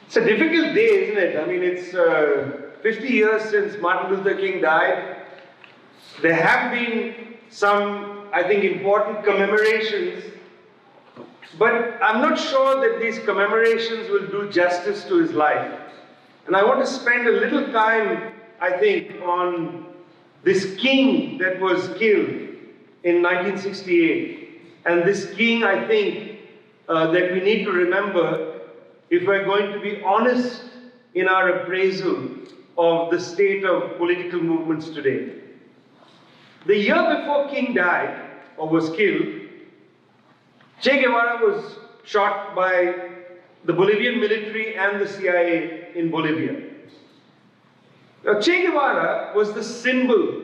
It's a difficult day, isn't it? I mean, it's 50 years since Martin Luther King died. There have been some, I think, important commemorations, but I'm not sure that these commemorations will do justice to his life. And I want to spend a little time, I think, on this king that was killed in 1968. And this king, I think, that we need to remember if we're going to be honest in our appraisal of the state of political movements today. The year before King died, or was killed, Che Guevara was shot by the Bolivian military and the CIA in Bolivia. Now, Che Guevara was the symbol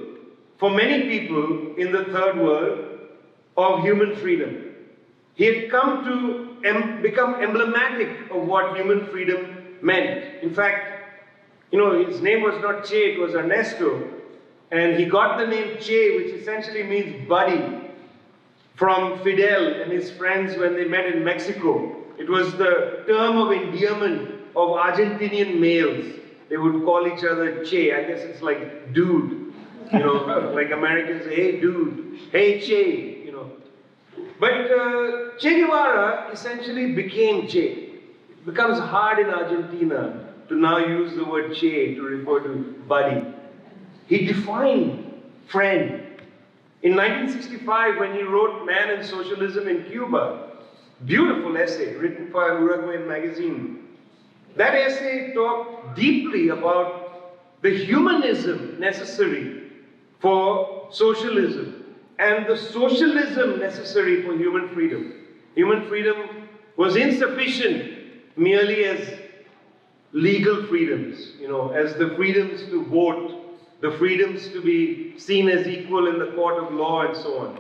for many people in the third world of human freedom. He had come to become emblematic of what human freedom meant. In fact, you know, his name was not Che, it was Ernesto. And he got the name Che, which essentially means buddy, from Fidel and his friends when they met in Mexico. It was the term of endearment of Argentinian males. They would call each other Che. I guess it's like dude, you know, like Americans say, hey dude, hey Che, you know. But Che Guevara essentially became Che. It becomes hard in Argentina to now use the word Che to refer to buddy. He defined friend. In 1965, when he wrote Man and Socialism in Cuba, beautiful essay written for an Uruguayan magazine. That essay talked deeply about the humanism necessary for socialism and the socialism necessary for human freedom. Human freedom was insufficient merely as legal freedoms, you know, as the freedoms to vote, the freedoms to be seen as equal in the court of law and so on.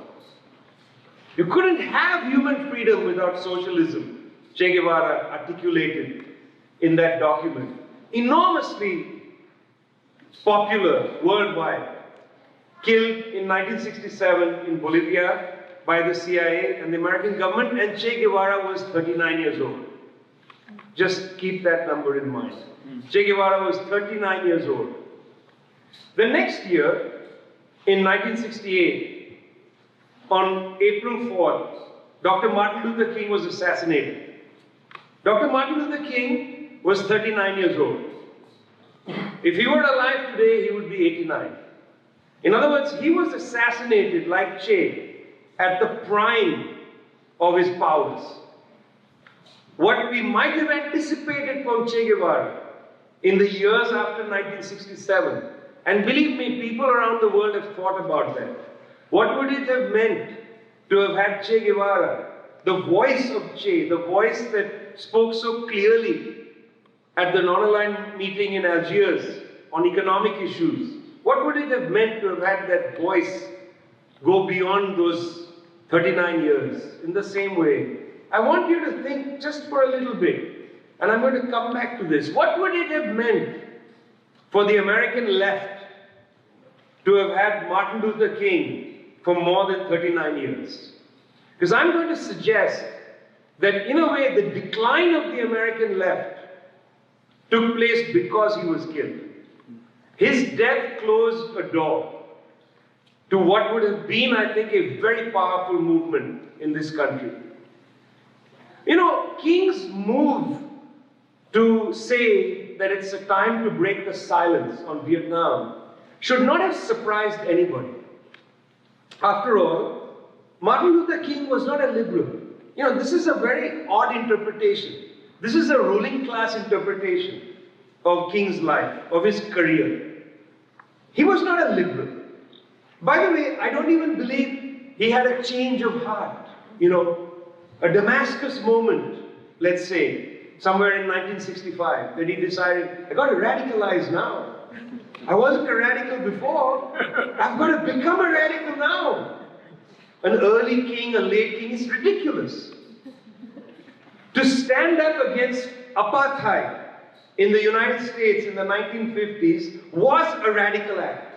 You couldn't have human freedom without socialism, Che Guevara articulated in that document. Enormously popular worldwide. Killed in 1967 in Bolivia by the CIA and the American government, and Che Guevara was 39 years old. Just keep that number in mind. Che Guevara was 39 years old. The next year, in 1968, on April 4th, Dr. Martin Luther King was assassinated. Dr. Martin Luther King was 39 years old. If he were alive today, he would be 89. In other words, he was assassinated like Che at the prime of his powers. What we might have anticipated from Che Guevara in the years after 1967, and believe me, people around the world have thought about that. What would it have meant to have had Che Guevara, the voice of Che, the voice that spoke so clearly at the non-aligned meeting in Algiers on economic issues? What would it have meant to have had that voice go beyond those 39 years in the same way? I want you to think just for a little bit, and I'm going to come back to this. What would it have meant for the American left to have had Martin Luther King for more than 39 years? Because I'm going to suggest that in a way the decline of the American left took place because he was killed. His death closed a door to what would have been, I think, a very powerful movement in this country. You know, King's move to say that it's a time to break the silence on Vietnam should not have surprised anybody. After all, Martin Luther King was not a liberal. You know, this is a very odd interpretation. This is a ruling class interpretation of King's life, of his career. He was not a liberal. By the way, I don't even believe he had a change of heart. You know, a Damascus moment, let's say, somewhere in 1965, that he decided, I got to radicalize now. I wasn't a radical before. I've got to become a radical now. An early king, a late king is ridiculous. To stand up against apartheid in the United States in the 1950s was a radical act.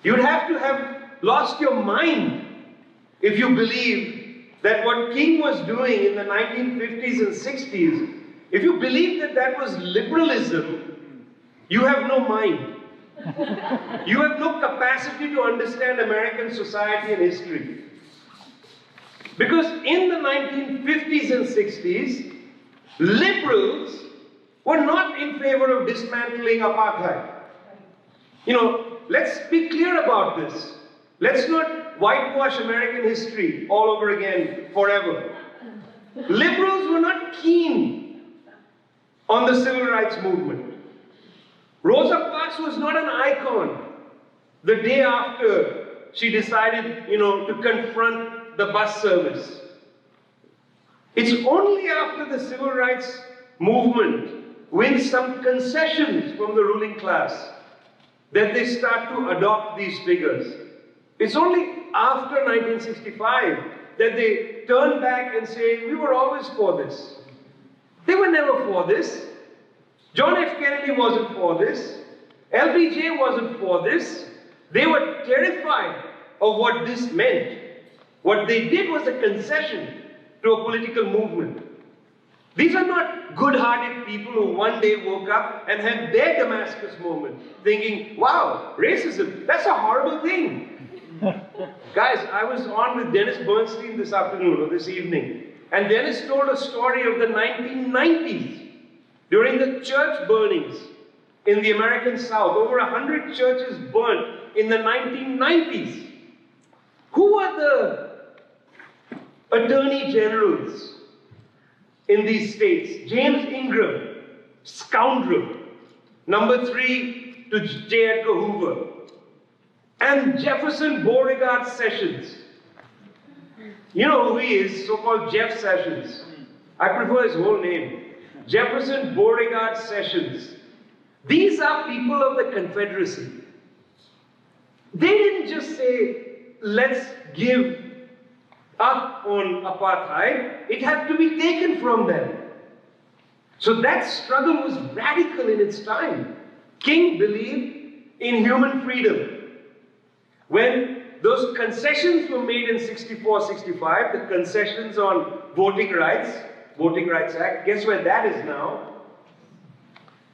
You'd have to have lost your mind if you believe that what King was doing in the 1950s and 60s If you believe that that was liberalism, you have no mind. You have no capacity to understand American society and history. Because in the 1950s and 60s, liberals were not in favor of dismantling apartheid. You know, let's be clear about this. Let's not whitewash American history all over again forever. Liberals were not keen on the civil rights movement. Rosa Parks was not an icon the day after she decided, to confront the bus service. It's only after the civil rights movement wins some concessions from the ruling class that they start to adopt these figures. It's only after 1965 that they turn back and say, we were always for this. They were never for this. John F. Kennedy wasn't for this. LBJ wasn't for this. They were terrified of what this meant. What they did was a concession to a political movement. These are not good-hearted people who one day woke up and had their Damascus moment, thinking, wow, racism, that's a horrible thing. Guys, I was on with Dennis Bernstein this afternoon or this evening, and Dennis told a story of the 1990s, during the church burnings in the American South. Over 100 churches burnt in the 1990s. Who are the attorney generals in these states? James Ingram, scoundrel. Number 3 to J. Edgar Hoover. And Jefferson Beauregard Sessions. You know who he is, so-called Jeff Sessions. I prefer his whole name. Jefferson Beauregard Sessions. These are people of the Confederacy. They didn't just say, let's give up on apartheid. It had to be taken from them. So that struggle was radical in its time. King believed in human freedom. When those concessions were made in 64, 65, the concessions on Voting Rights Act, guess where that is now?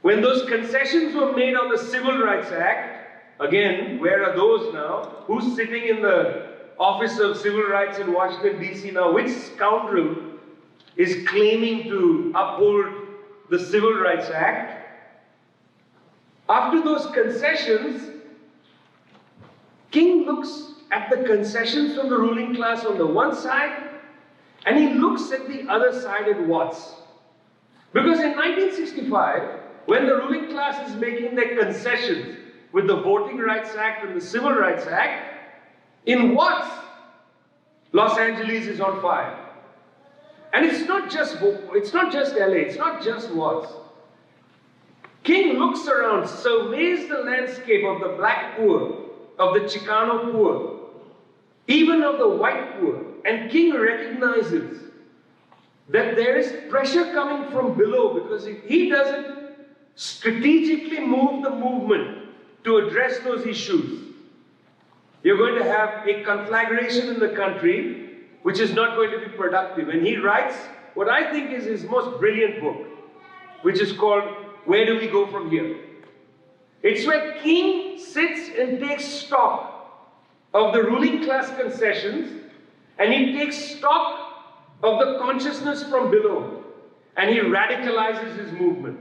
When those concessions were made on the Civil Rights Act, again, where are those now? Who's sitting in the Office of Civil Rights in Washington, D.C. now? Which scoundrel is claiming to uphold the Civil Rights Act? After those concessions, King looks at the concessions from the ruling class on the one side, and he looks at the other side at Watts. Because in 1965, when the ruling class is making their concessions with the Voting Rights Act and the Civil Rights Act, in Watts, Los Angeles is on fire. And it's not just LA, it's not just Watts. King looks around, surveys the landscape of the black poor, of the Chicano poor, even of the white poor, and King recognizes that there is pressure coming from below, because if he doesn't strategically move the movement to address those issues, you're going to have a conflagration in the country which is not going to be productive. And he writes what I think is his most brilliant book, which is called Where Do We Go From Here? It's where King sits and takes stock of the ruling class concessions, and he takes stock of the consciousness from below, and he radicalizes his movement.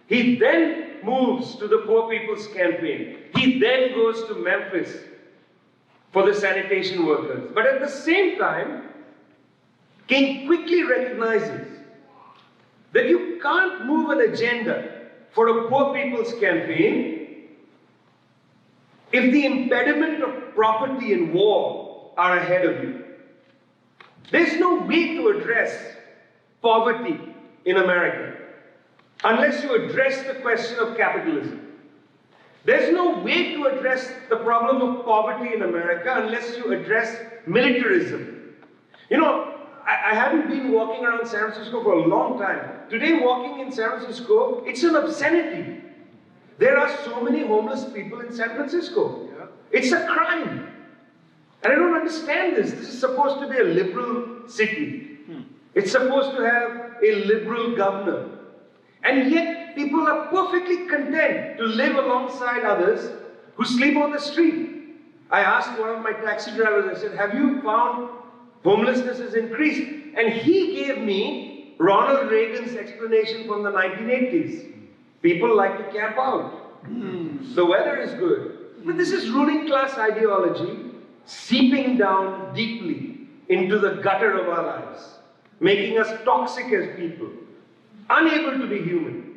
He then moves to the Poor People's Campaign. He then goes to Memphis for the sanitation workers. But at the same time, King quickly recognizes that you can't move an agenda for a Poor People's Campaign if the impediment of property and war are ahead of you. There's no way to address poverty in America unless you address the question of capitalism. There's no way to address the problem of poverty in America unless you address militarism. You know, I haven't been walking around San Francisco for a long time. Today, walking in San Francisco, it's an obscenity. There are so many homeless people in San Francisco. Yeah. It's a crime. And I don't understand this. This is supposed to be a liberal city. It's supposed to have a liberal governor. And yet, people are perfectly content to live alongside others who sleep on the street. I asked one of my taxi drivers, I said, have you found homelessness has increased? And he gave me Ronald Reagan's explanation from the 1980s. People like to camp out. The weather is good. But this is ruling class ideology seeping down deeply into the gutter of our lives, making us toxic as people, unable to be human.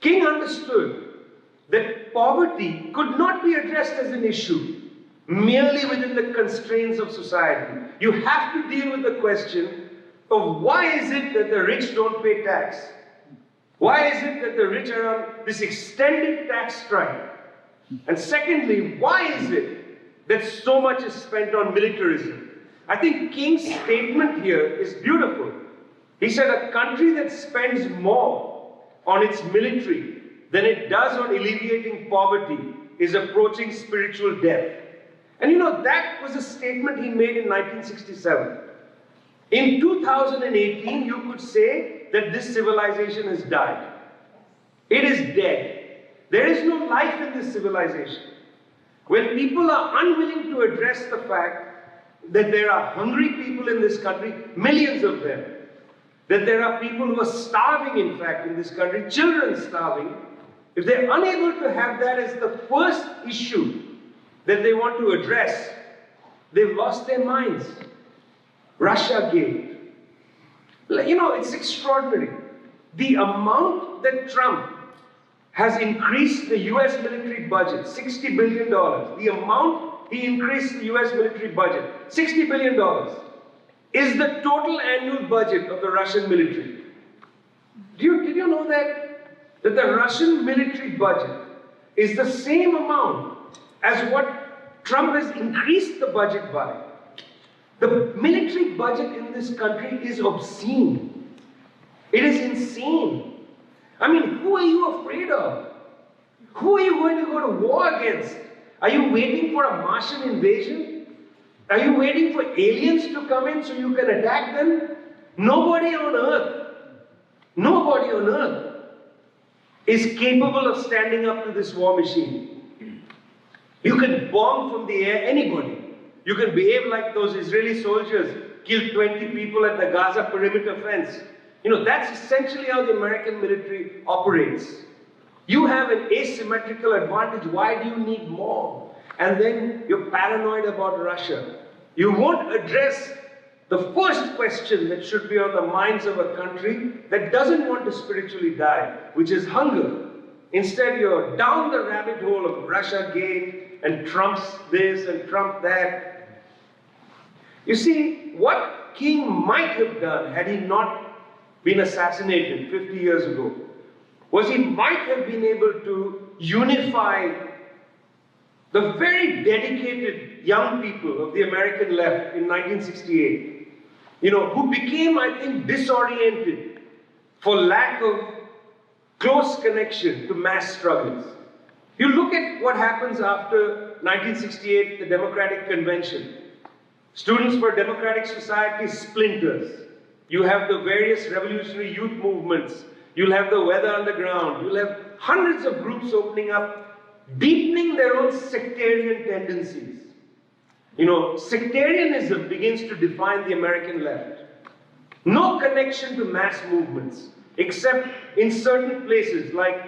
King understood that poverty could not be addressed as an issue merely within the constraints of society. You have to deal with the question of why is it that the rich don't pay tax? Why is it that the rich are on this extended tax strike? And secondly, why is it that so much is spent on militarism? I think King's statement here is beautiful. He said a country that spends more on its military than it does on alleviating poverty is approaching spiritual death. And you know, that was a statement he made in 1967. In 2018, you could say that this civilization has died. It is dead. There is no life in this civilization. When people are unwilling to address the fact that there are hungry people in this country, millions of them, that there are people who are starving, in fact, in this country, children starving, if they're unable to have that as the first issue that they want to address, they've lost their minds. Russiagate. You know, it's extraordinary. The amount that Trump has increased the US military budget, $60 billion. The amount he increased the US military budget, $60 billion, is the total annual budget of the Russian military. Did you know that? That the Russian military budget is the same amount as what Trump has increased the budget by. The military budget in this country is obscene. It is insane. I mean, who are you afraid of? Who are you going to go to war against? Are you waiting for a Martian invasion? Are you waiting for aliens to come in so you can attack them? Nobody on earth is capable of standing up to this war machine. You can bomb from the air anybody. You can behave like those Israeli soldiers killed 20 people at the Gaza perimeter fence. You know, that's essentially how the American military operates. You have an asymmetrical advantage. Why do you need more? And then you're paranoid about Russia. You won't address the first question that should be on the minds of a country that doesn't want to spiritually die, which is hunger. Instead, you're down the rabbit hole of Russiagate and Trump's this and Trump that. You see, what King might have done had he not been assassinated 50 years ago was he might have been able to unify the very dedicated young people of the American left in 1968, you know, who became, I think, disoriented for lack of close connection to mass struggles. You look at what happens after 1968, the Democratic Convention. Students for Democratic Society splinters. You have the various revolutionary youth movements. You'll have the Weather Underground. You'll have hundreds of groups opening up, deepening their own sectarian tendencies. You know, sectarianism begins to define the American left. No connection to mass movements, except in certain places like,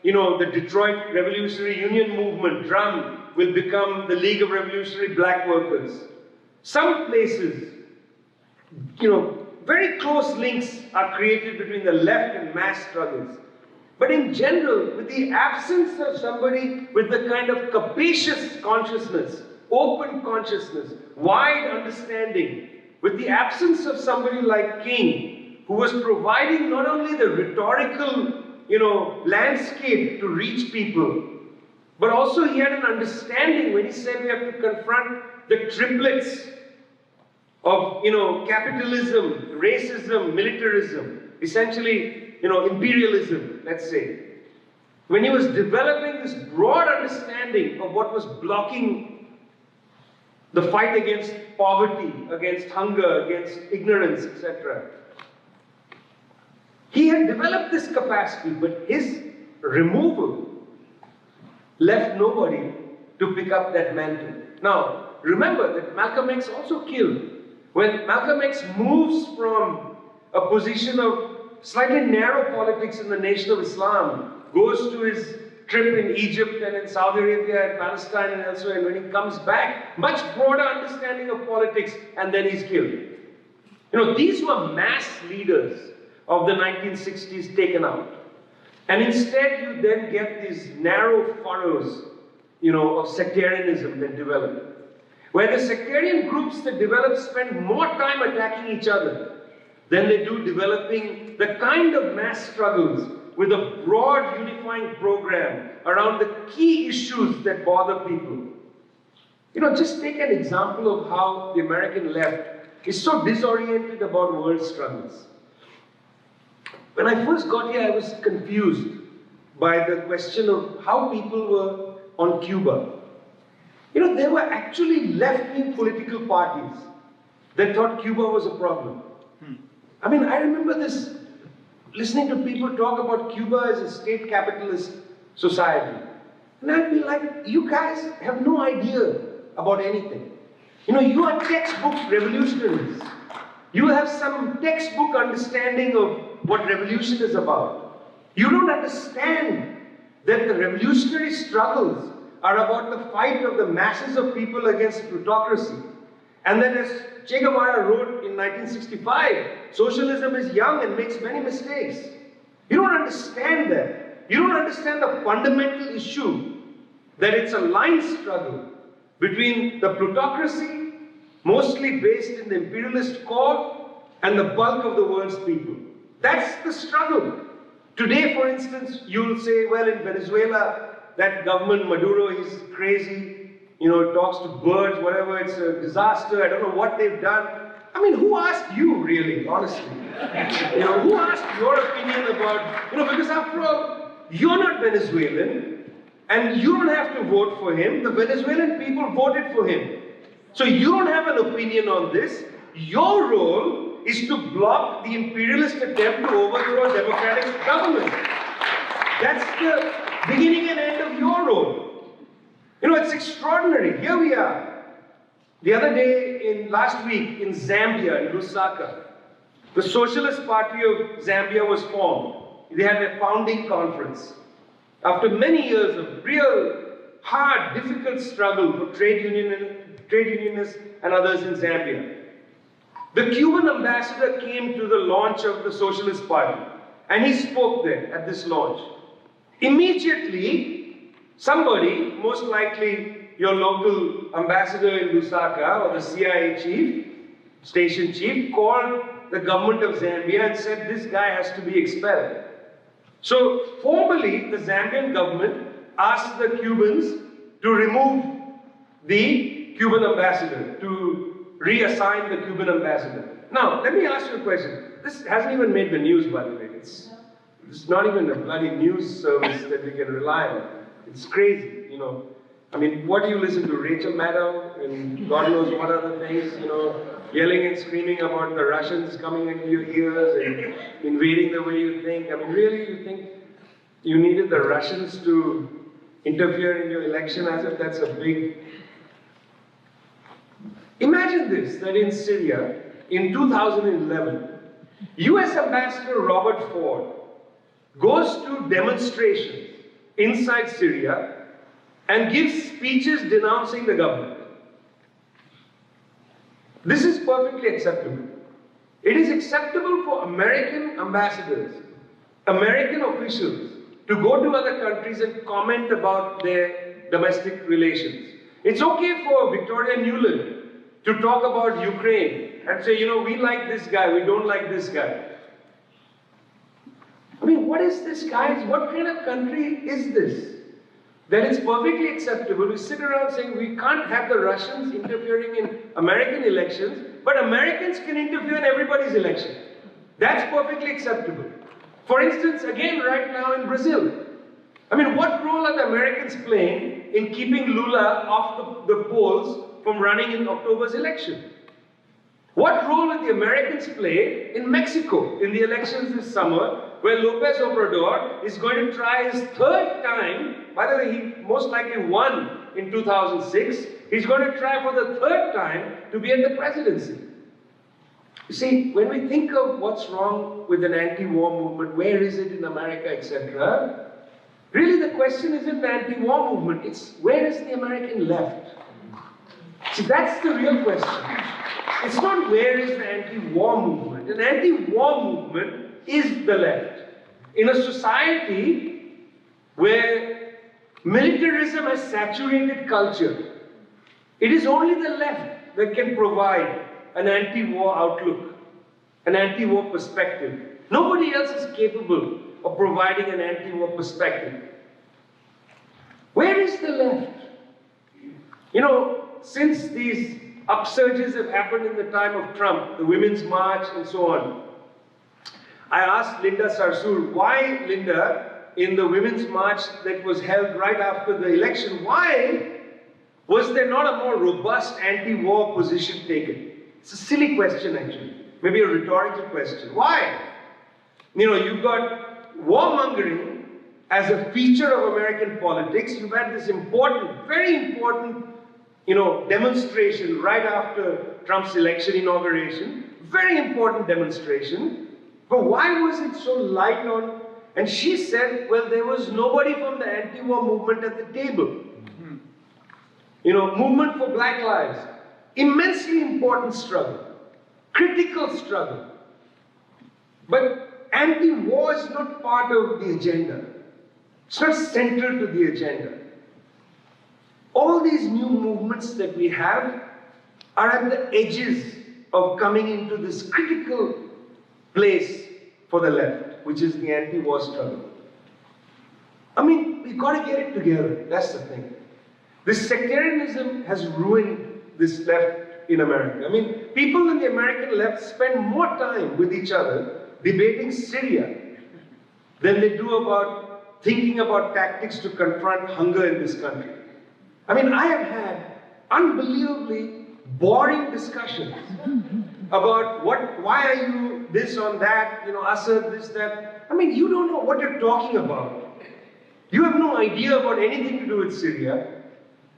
you know, the Detroit Revolutionary Union movement, DRUM, will become the League of Revolutionary Black Workers. Some places, you know, very close links are created between the left and mass struggles. But in general, with the absence of somebody with the kind of capacious consciousness, open consciousness, wide understanding, with the absence of somebody like King, who was providing not only the rhetorical, you know, landscape to reach people, but also he had an understanding when he said we have to confront the triplets of, you know, capitalism, racism, militarism, essentially, you know, imperialism, let's say. When he was developing this broad understanding of what was blocking the fight against poverty, against hunger, against ignorance, etc. He had developed this capacity, but his removal left nobody to pick up that mantle. Now, remember that Malcolm X also killed. When Malcolm X moves from a position of slightly narrow politics in the Nation of Islam, goes to his trip in Egypt and in Saudi Arabia and Palestine and elsewhere, and when he comes back, much broader understanding of politics, and then he's killed. You know, these were mass leaders of the 1960s taken out. And instead you then get these narrow furrows, you know, of sectarianism that develop, where the sectarian groups that develop spend more time attacking each other than they do developing the kind of mass struggles with a broad unifying program around the key issues that bother people. You know, just take an example of how the American left is so disoriented about world struggles. When I first got here, I was confused by the question of how people were on Cuba. You know, there were actually left-wing political parties that thought Cuba was a problem. I mean, I remember this, listening to people talk about Cuba as a state capitalist society. And I'd be like, you guys have no idea about anything. You know, you are textbook revolutionaries. You have some textbook understanding of what revolution is about. You don't understand that the revolutionary struggles are about the fight of the masses of people against plutocracy. And then as Che Guevara wrote in 1965, socialism is young and makes many mistakes. You don't understand that. You don't understand the fundamental issue that it's a line struggle between the plutocracy, mostly based in the imperialist core, and the bulk of the world's people. That's the struggle. Today, for instance, you'll say, well, in Venezuela, that government, Maduro, is crazy, you know, talks to birds, whatever, it's a disaster, I don't know what they've done. I mean, who asked you, really, honestly? You know, who asked your opinion about, you know, because after all, you're not Venezuelan, and you don't have to vote for him. The Venezuelan people voted for him. So you don't have an opinion on this. Your role is to block the imperialist attempt to overthrow a democratic government. That's the beginning and end of your role. You know, it's extraordinary. Here we are. The other day, last week, in Zambia, in Lusaka, the Socialist Party of Zambia was formed. They had a founding conference. After many years of real, hard, difficult struggle for trade unionists and others in Zambia, the Cuban ambassador came to the launch of the Socialist Party, and he spoke there at this launch. Immediately, somebody, most likely your local ambassador in Lusaka or the CIA chief, station chief, called the government of Zambia and said this guy has to be expelled. So formally, the Zambian government asked the Cubans to remove the Cuban ambassador, to reassign the Cuban ambassador. Now, let me ask you a question. This hasn't even made the news, by the way. It's not even a bloody news service that we can rely on. It's crazy, you know. I mean, what do you listen to? Rachel Maddow and God knows what other things, you know, yelling and screaming about the Russians coming into your ears and invading the way you think. I mean, really, you think you needed the Russians to interfere in your election as if that's a big... Imagine this, that in Syria, in 2011, US Ambassador Robert Ford goes to demonstrations inside Syria and gives speeches denouncing the government. This is perfectly acceptable. It is acceptable for American ambassadors, American officials, to go to other countries and comment about their domestic relations. It's okay for Victoria Nuland to talk about Ukraine and say, you know, we like this guy, we don't like this guy. I mean, what is this, guys? What kind of country is this? That it's perfectly acceptable. We sit around saying we can't have the Russians interfering in American elections, but Americans can interfere in everybody's election. That's perfectly acceptable. For instance, again, right now in Brazil. I mean, what role are the Americans playing in keeping Lula off the polls from running in October's election? What role will the Americans play in Mexico in the elections this summer, where Lopez Obrador is going to try his third time? By the way, he most likely won in 2006. He's going to try for the third time to be at the presidency. You see, when we think of what's wrong with an anti-war movement, where is it in America, etc., really the question isn't the anti-war movement, it's where is the American left? See, that's the real question. It's not where is the anti-war movement. An anti-war movement is the left. In a society where militarism has saturated culture, it is only the left that can provide an anti-war outlook, an anti-war perspective. Nobody else is capable of providing an anti-war perspective. Where is the left? You know, since these upsurges have happened in the time of Trump, the Women's March and so on, I asked Linda Sarsour, why, Linda, in the Women's March that was held right after the election, why was there not a more robust anti-war position taken? It's a silly question, actually. Maybe a rhetorical question. Why? You know, you've got warmongering as a feature of American politics. You've had this important, very important, demonstration right after Trump's election inauguration. Very important demonstration. But why was it so light on? And she said, well, there was nobody from the anti-war movement at the table. Movement for Black Lives. Immensely important struggle. Critical struggle. But anti-war is not part of the agenda. It's not central to the agenda. All these new movements that we have are at the edges of coming into this critical place for the left, which is the anti-war struggle. I mean, we've got to get it together. That's the thing. This sectarianism has ruined this left in America. I mean, people in the American left spend more time with each other debating Syria than they do about thinking about tactics to confront hunger in this country. I mean, I have had unbelievably boring discussions about why are you this on that, Assad, this, that. I mean, you don't know what you're talking about. You have no idea about anything to do with Syria,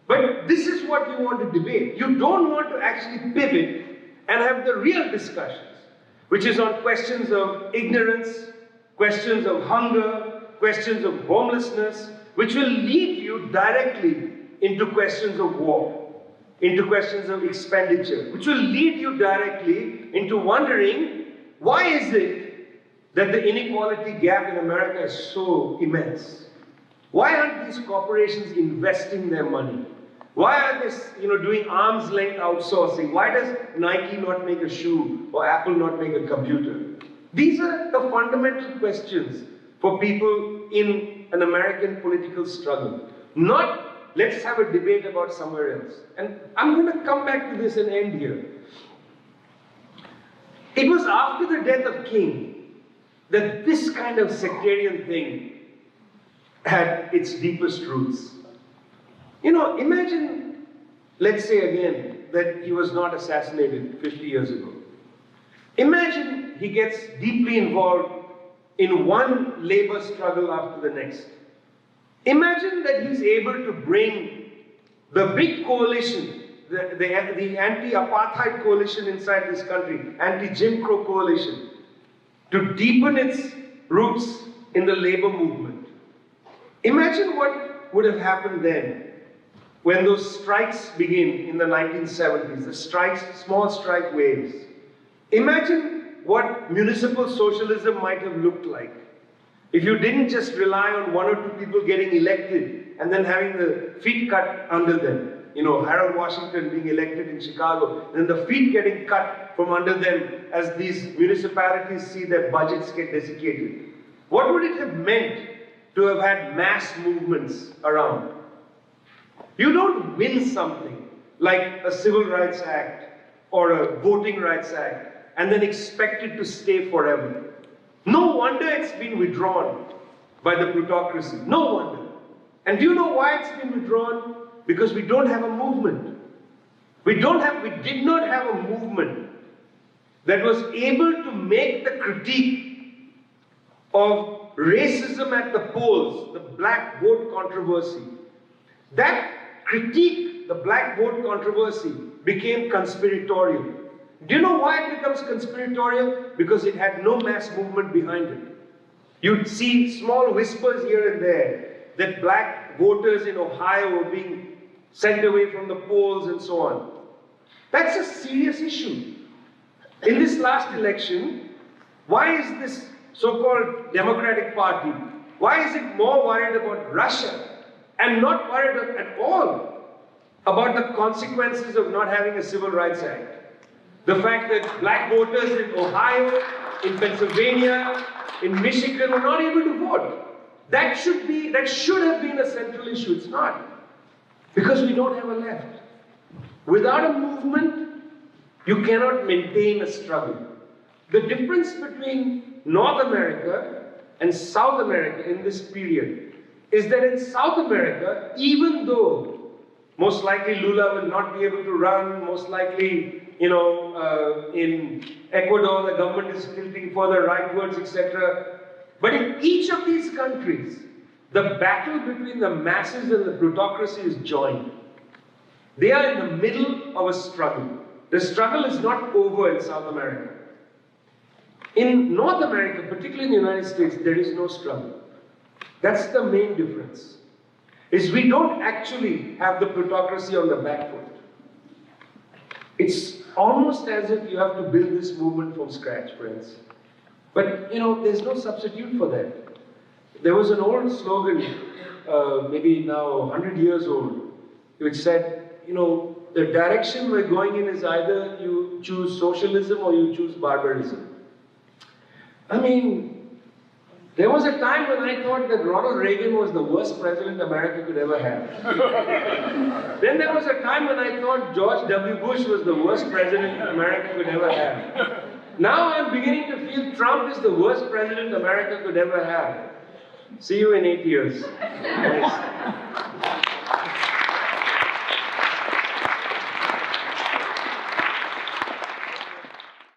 but this is what you want to debate. You don't want to actually pivot and have the real discussions, which is on questions of ignorance, questions of hunger, questions of homelessness, which will lead you directly into questions of war, into questions of expenditure, which will lead you directly into wondering, why is it that the inequality gap in America is so immense? Why aren't these corporations investing their money? Why are they, doing arm's length outsourcing? Why does Nike not make a shoe or Apple not make a computer? These are the fundamental questions for people in an American political struggle. Not, let's have a debate about somewhere else. And I'm going to come back to this and end here. It was after the death of King that this kind of sectarian thing had its deepest roots. Imagine, let's say again, that he was not assassinated 50 years ago. Imagine he gets deeply involved in one labor struggle after the next. Imagine that he's able to bring the big coalition, the anti-apartheid coalition inside this country, anti-Jim Crow coalition, to deepen its roots in the labor movement. Imagine what would have happened then when those strikes begin in the 1970s, the strikes, small strike waves. Imagine what municipal socialism might have looked like if you didn't just rely on one or two people getting elected and then having the feet cut under them. Harold Washington being elected in Chicago, and then the feet getting cut from under them as these municipalities see their budgets get desiccated. What would it have meant to have had mass movements around? You don't win something like a Civil Rights Act or a Voting Rights Act and then expect it to stay forever. No wonder it's been withdrawn by the plutocracy. No wonder. And do you know why it's been withdrawn? Because we don't have a movement. We did not have a movement that was able to make the critique of racism at the polls, the black vote controversy, that critique, the black vote controversy, became conspiratorial. Do you know why it becomes conspiratorial? Because it had no mass movement behind it. You'd see small whispers here and there that black voters in Ohio were being sent away from the polls and so on. That's a serious issue. In this last election, why is this so-called Democratic Party, why is it more worried about Russia and not worried at all about the consequences of not having a Civil Rights Act? The fact that black voters in Ohio, in Pennsylvania, in Michigan were not able to vote. That should have been a central issue. It's not. Because we don't have a left. Without a movement, you cannot maintain a struggle. The difference between North America and South America in this period is that in South America, even though most likely Lula will not be able to run, most likely, in Ecuador the government is tilting further rightwards, etc. But in each of these countries, the battle between the masses and the plutocracy is joined. They are in the middle of a struggle. The struggle is not over in South America. In North America, particularly in the United States, there is no struggle. That's the main difference. Is we don't actually have the plutocracy on the back foot. It's almost as if you have to build this movement from scratch, friends. But, there's no substitute for that. There was an old slogan, maybe now 100 years old, which said, the direction we're going in is either you choose socialism or you choose barbarism. I mean, there was a time when I thought that Ronald Reagan was the worst president America could ever have. Then there was a time when I thought George W. Bush was the worst president America could ever have. Now I'm beginning to feel Trump is the worst president America could ever have. See you in 8 years.